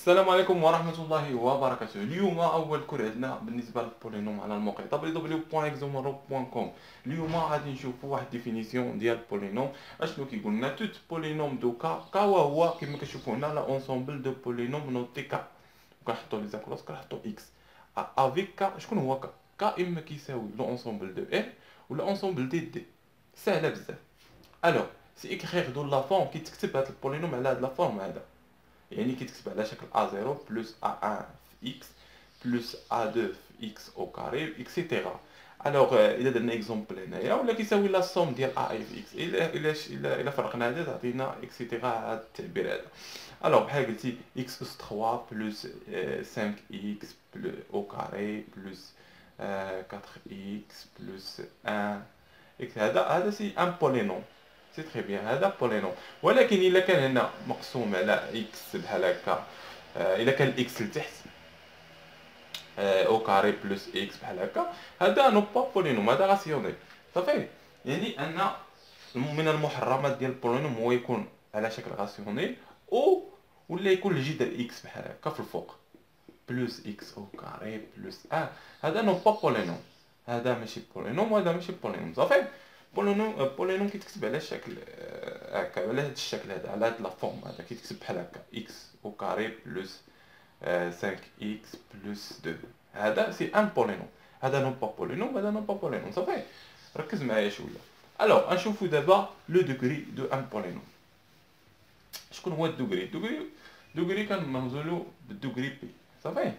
السلام عليكم ورحمة الله وبركاته. اليوم أول كور عندنا بالنسبة للبولينوم على الموقع www.exomoro.com. اليوم غادي نشوفوا واحد ديفينيسيون ديال البولينوم. اشنو كيقول لنا؟ توت بولينوم دو كا وهو كما كتشوفوا هنا لا اونسومبل دو بولينوم نوتي كا، وكنحطوا لي زاكروس كنحطوا اكس افيك كا. شكون هو كا؟ كا اما كيساوي لو اونسومبل دو ال ولا اونسومبل دي. سهله بزاف. الوغ سي اكريغ دو لا فورم كيتكتب هذا البولينوم على هذا لا فورم هذا، يعني كيتكتب على شكل A0 بلس A1 في x بلس A2 في x او كاري اكسيتيرا. الوغ الا درنا اكزومبل هنايا ولا كيساوي لا سوم ديال A في x، الا فرقنا هذا تعطينا اكسيتيرا هذا التعبير هذا. الوغ بحال قلتي x اس 3 بلس 5x او كاري بلس 4x بلس 1 x، هذا سي ان بولينوم. سي تري بيان، هذا بولينوم. ولكن الا كان هنا مقسوم على اكس بحال هكا، الا كان الاكس لتحت او كاري بلس اكس بحال هكا، هذا نو با بولينوم، هذا راسيونيل صافي. يعني ان من المحرمات ديال البولينوم هو يكون على شكل راسيونيل او ولا يكون الجذر اكس بحال هكا في الفوق بلس اكس او كاري بلس هذا نو با بولينوم، هذا ماشي بولينوم وهذا ماشي بولينوم صافي. بولينوم كيتكتب على الشكل هكا، على هذا الشكل هذا، على هاد لا فورم هذا كيتكتب بحال هكا اكس او كاري بلس 5 اكس بلس 2. هذا سي ان بولينوم، هذا نون با بولينوم، هذا نون با بولينوم صافي. ركز معايا شويه. الوغ نشوفوا دابا لو دوغري دو ان بولينوم. شكون هو الدوغري؟ دوغري كنرمزولو بالدوغري بي صافي.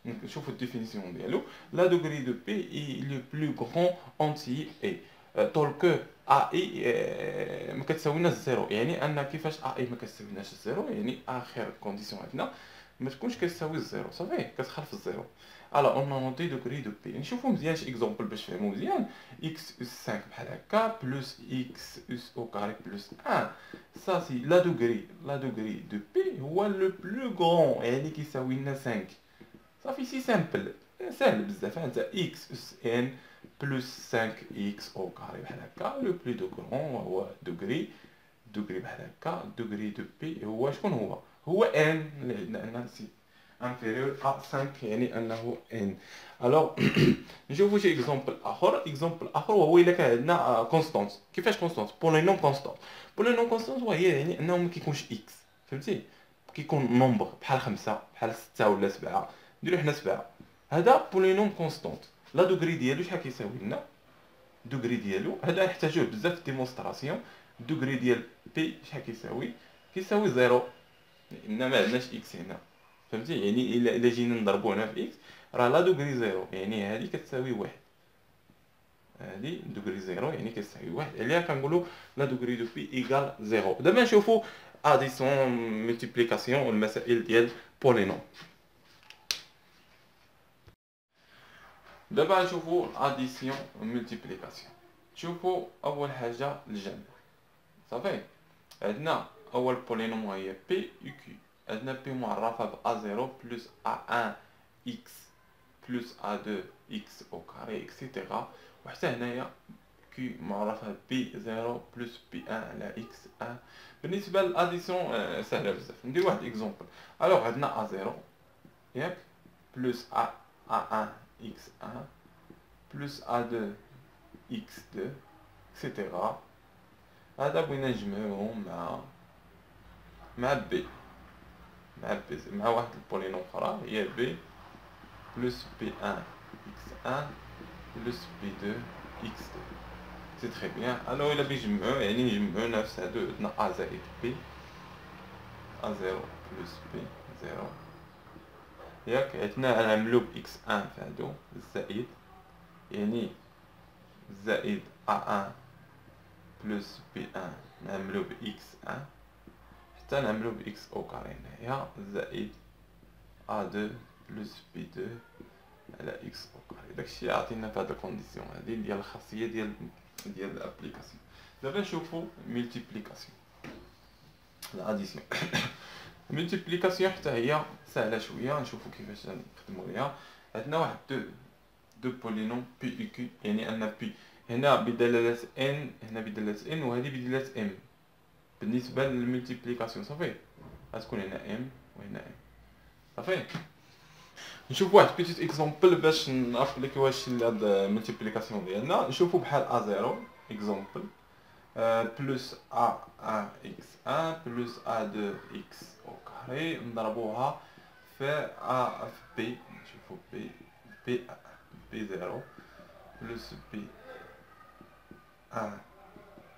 نشوفوا الديفينيسيون ديالو. لا دوغري دو بي اي لو بلو غران اونتي اي طول كو ا اي ما كتساويناش زيرو. يعني ان كيفاش ا اي ما كتساويناش الزيرو، يعني اخر كونديسيون عندنا ما تكونش كتساوي الزيرو صافي، كتخالف الزيرو. الوغ اون نوتي دوغري دو بي. نشوفوا مزيان شي اكزومبل باش نفهموا مزيان. اكس اس 5 بحال هكا بلس اكس اس او كاري بلس 1، سا سي لا دوغري دو بي هو لو بلو غران، يعني كيساوي لنا 5 صافي. سي سامبل، سهل بزاف. انت اكس اس ان بلس 5 اكس او كاري بحال هكا، لو بلو دو غران هو دوغري بحال هكا. دوغري دو بي هو شكون هو ان، لان سي انفيريور ا 5 يعني انه ان. الوغ نشوفوا شي اكزومبل اخر وهو الا كان عندنا كونستانت. كيفاش كونستانت؟ بولينوم كونستانت. بولينوم كونستانت وهي يعني انه ما كيكونش اكس، فهمتي؟ كيكون نومبر بحال 5 بحال 6 ولا 7. نديرو حنا 7. هذا بولينوم كونستانت. لا دوغري ديالو شحال كيساوي لنا؟ دوغري ديالو هذا نحتاجوه بزاف في ديمونستراسيون. دوغري ديال بي شحال كيساوي زيرو، لان ما عندناش اكس هنا، فهمتي؟ يعني الا جينا نضربو هنا في اكس راه لا دوغري زيرو، يعني هذه كتساوي واحد. هذه دوغري زيرو يعني كتساوي واحد، عليها كنقولوا لا دوغري دو بي ايكال زيرو. دابا نشوفوا اديسيون ملتيبليكاسيون والمسائل ديال بولينوم. دابا نشوفوا اديسيون ملتيبليكاسيون. شوفوا اول حاجه الجمع صافي. عندنا اول بولينوم هي بي يو كي. عندنا بي معرفه ب A0 بلس A1 x بلس A2 x او كاري اكسيتيرا. وحتى هنايا كي معرفه بي 0 بلس بي 1 على x 1. بالنسبه للاديسيون سهله بزاف. ندير واحد اكزومبل. الوغ عندنا A0 ياك بلس A1 x1 بلس A2 x2 اكسيتيرا. هذا بغينا نجمعوهم مع بي، مع واحد البولينوم اخرى هي بي بلس بي 1 اكس 1 بلس بي 2 اكس 2. سي تري بيان. الو الا بيجمعو يعني نجمعو نفس هادو. عندنا ا زائد بي، ا زيرو بلس بي زيرو ياك. عندنا نعملو باكس 1 في هادو الزائد، يعني زائد A1 بلس بي 1 نعملو ب x1 حتى نعملو ب x او كاري هنايا زائد A2 بلس بي 2 على x او كاري. داكشي يعطينا في هاد الكونديسيون هادي ديال الخاصيه ديال الابليكاسيون. دابا نشوفو ملتيبليكاسيون الاديسيون. ملتيبليكاسيون حتى هي سهله شويه. نشوفو كيفاش نخدمو ليها. عندنا واحد دو بولينوم بي يو كي، يعني ان بي هنا بدلاله ان، هنا بدلاله ان، وهذه بدلاله ام. بالنسبه للملتيبليكاسيون صافي غتكون هنا ام وهنا ام. صافي. نشوفوا واحد بيتيت اكزومبل باش نابليكيو هادشي هاد الملتيبليكاسيون ديالنا. نشوفوا بحال ا0 اكزومبل بلس a1 x1 بلس a2 x au carré نضربوها في a في b. نشوفوا b0 بلس b1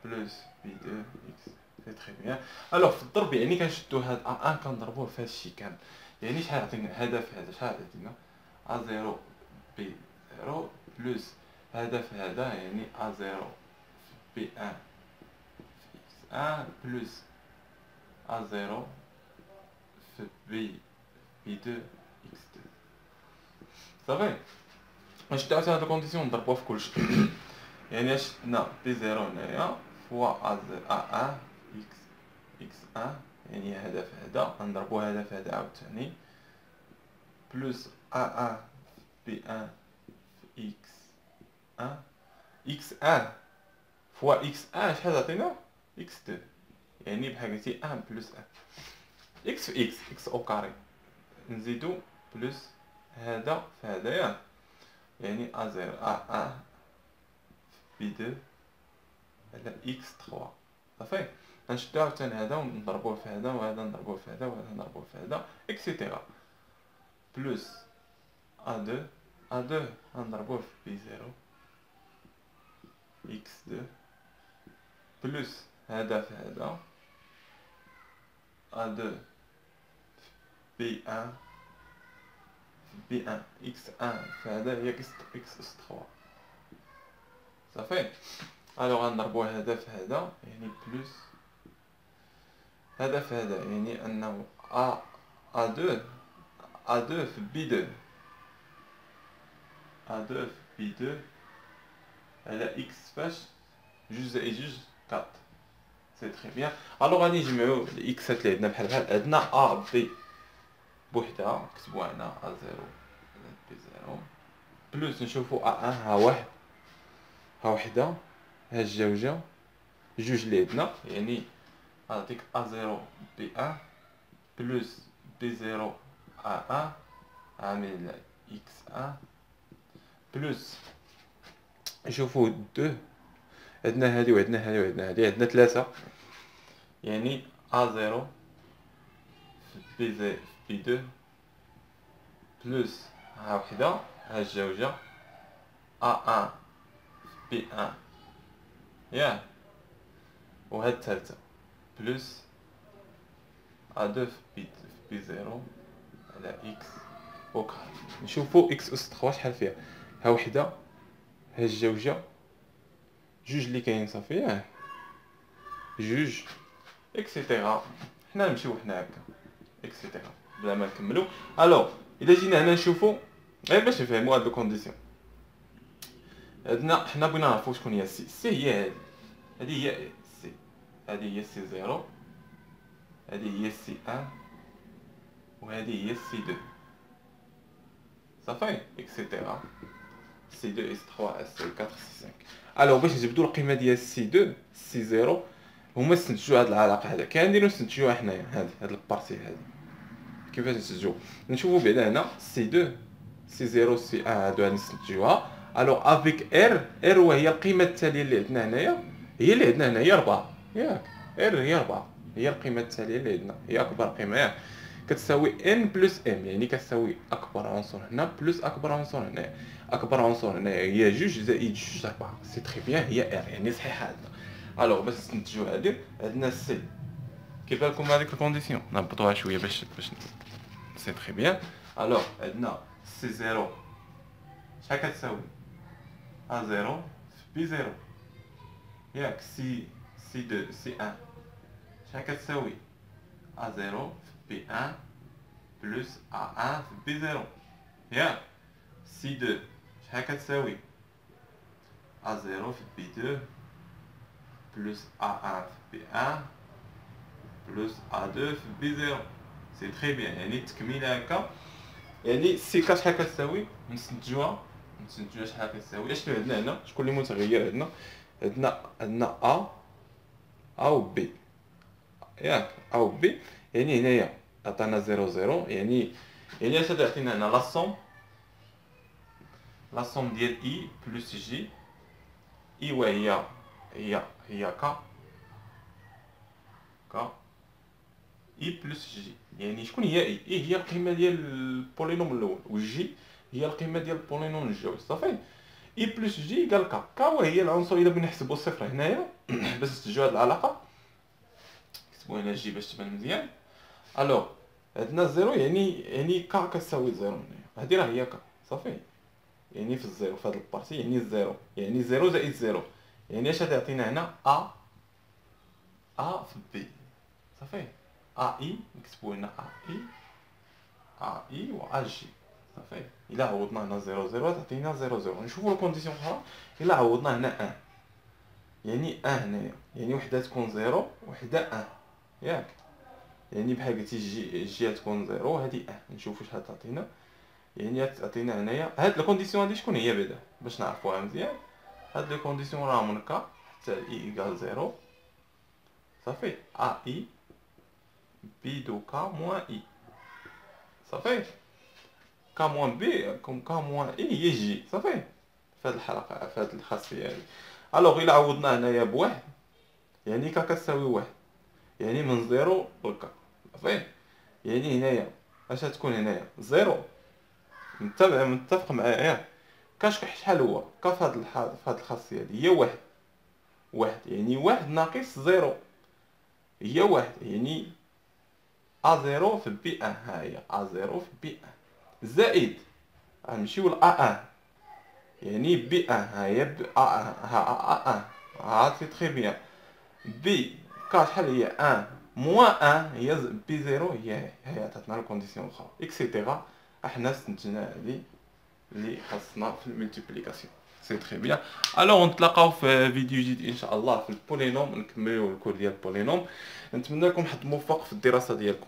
بلس b2 x. سي تري بيان. الوغ في الضرب يعني كنشدو هاد a1 كنضربوه في هادشي كامل. يعني شحال عطينا هذا في هذا، شحال عطينا a0 b0 بلس هذا في هذا يعني a0 في b1 في x1 بلس a0 في b2 x2. صافي. نشدو حتى هاد الكونديسيون نضربوها في كلشي. يعني شدنا b0 هنايا فوا a1 x1 يعني هذا في هذا غنضربو هذا في هذا عاوتاني بلس a1 في b1 في x1 x1 فوا x1 شحال عطينا x2 يعني بحال قلتي 1 بلس 1 x في x او كاري نزيدو بلس هذا في هذا ياك يعني a0 a1 في b2 على x3. صافي. غنشدو عاوتاني هذا ونضربوه في هذا وهذا نضربوه في هذا وهذا نضربوه في هذا اكسيتيرا بلس a2 غنضربوه في b0 x2 بلس هذا في هذا a2 في b1 في b1 x1 في هذا هي x3. صافي. الوغ غنضربوه هذا في هذا يعني بلس هذا في هذا يعني انه a2 في b2 a2 في b2 على x فاش جوج زائد جوج 4. سي تري بيان. الوغ غادي نجمعو الاكسات اللي عندنا بحال عندنا a b بوحدها نكتبوها هنا a0 b0 بلس نشوفو a1 ها واحد ها وحده ها الجوجه جوج اللي عندنا يعني غاديك a0 b1 بلس b0 a1 عامل x1 بلس نشوفو 2 عندنا هادي وعندنا هادي وعندنا هادي عندنا 3 يعني a0 في b2 بلس ها وحده ها الجوجه a1 في b1 ياك وهاد الثالثه بلس a2 في b0 على x او كاري. نشوفو x اس 3 شحال فيها ها وحده ها الجوجه جوج اللي كاين صافي ياك جوج اكسيتيرا. حنا نمشيو حنا هكا اكسيتيرا بلا ما نكملو. الوغ الا جينا هنا نشوفو غير باش نفهمو هاد الكونديسيون عندنا حنا بغينا نعرفو شكون هي سي هي هادي هي سي هادي هي سي 0 هادي هي سي 1 وهادي هي سي 2 صافي اكسيتيرا سي 2 اس 3 اس 4 سي 5. الوغ باش نجبدو القيمه ديال سي 2 سي 0 هما استنتجوا هاد العلاقه هذا كنديرو نستنتجوها حنايا هاد البارتي هادي كيفاش نستنتجو نشوفو بعدا هنا سي 2 سي 0 سي 1 هادو غادي نستنتجوها. الوغ افيك ار وهي القيمه التاليه اللي عندنا هنايا هي اللي عندنا هنايا 4 ياك ار هي 4 هي القيمه التاليه اللي عندنا هي اكبر قيمه ياك كتساوي ان بلس ام يعني كتساوي اكبر عنصر هنا بلس اكبر عنصر هنا. اكبر عنصر هنا هي جوج زائد جوج 4. سي تري بيان هي ار يعني صحيحه عندنا. الوغ باش نستنتجو هادي عندنا سي كيف لكم هذيك الكونديسيون نهبطوها شويه باش سي تري بيان. الوغ عندنا سي 0 شحال كتساوي a0 في b0 ياك سي 2 سي 1 شحال كتساوي a0 في b1 بلس a1 في b0 ياك سي 2 شحال كتساوي a0 في b2 بلس a1 في b1 بلس a2 في b0. سي تري بيان يعني التكميله هكا يعني سي كا شحال كتساوي نستنتجوها شحال كتساوي اشنو عندنا هنا شكون اللي متغير عندنا ا و بي ياك ا و بي يعني هنايا عطانا 0 0 يعني يعني اش تعطينا هنا لا سوم ديال اي بلس جي. اي هي ك اي بلس جي. يعني شكون هي اي؟ اي هي القيمه ديال البولينوم الاول، والجي هي القيمه ديال البولينوم الجوي. صافي. اي بلس جي قال كا وهي العنصر. الا بغينا نحسبوا الصفر هنايا باش نستنتجوا هاد العلاقه، نكتبوا هنا جي باش تبان مزيان. الوغ عندنا زيرو، يعني كا كتساوي زيرو هنايا. هادي راه هي كا. صافي. يعني في الزيرو في هاد البارتي، يعني الزيرو يعني زيرو زائد زيرو. يعني اش غتعطينا هنا؟ ا في بي. صافي. اي نكتبو هنا اي و جي. صافي. الا عوضنا هنا زيرو زيرو تعطينا زيرو زيرو. نشوفو الكونديسيون اخرى. الا عوضنا هنا ان، يعني ان هنايا، يعني وحده تكون زيرو وحده ان، ياك؟ يعني بحال قلتي جي تكون زيرو وهادي ان. نشوفو واش غتعطينا. يعني تعطينا هنايا هاد الكونديسيون هادي شكون هي بعدا باش نعرفوها مزيان. هاد لي كونديسيون راه من كا حتى اي ايكال زيرو. صافي. اي بي دو كا موان اي. صافي. كا موان بي كوم كا موان اي هي جي. صافي. فهاد الحلقه فهاد الخاصيه هادي. الوغ الا عوضنا هنايا بواحد، يعني كا كتساوي واحد، يعني من زيرو لكا. صافي. يعني هنايا اش غتكون هنايا؟ زيرو. متفق معايا ياك؟ كاش شحال هو كا في هاد الخاصيه هادي؟ هي واحد يعني واحد ناقص زيرو هي واحد، يعني ا زيرو في بي ان. ها هي ا زيرو في بي ان زائد غنمشيو ل ا ان، يعني بي ان. ها هي بي ا ان. ها ا ان. ها سي تري بيان. بي كا شحال هي؟ ان موان ان هي بي زيرو. هي عطاتنا الكونديسيون الاخرى اكسيتيرا. احنا استنتجنا هادي اللي خاصنا في الملتيبليكاسيون. سي تري بيان. الوغ نتلاقاو في فيديو جديد ان شاء الله في البولينوم، نكملوا الكور ديال البولينوم. نتمنى لكم حظ موفق في الدراسه ديالكم.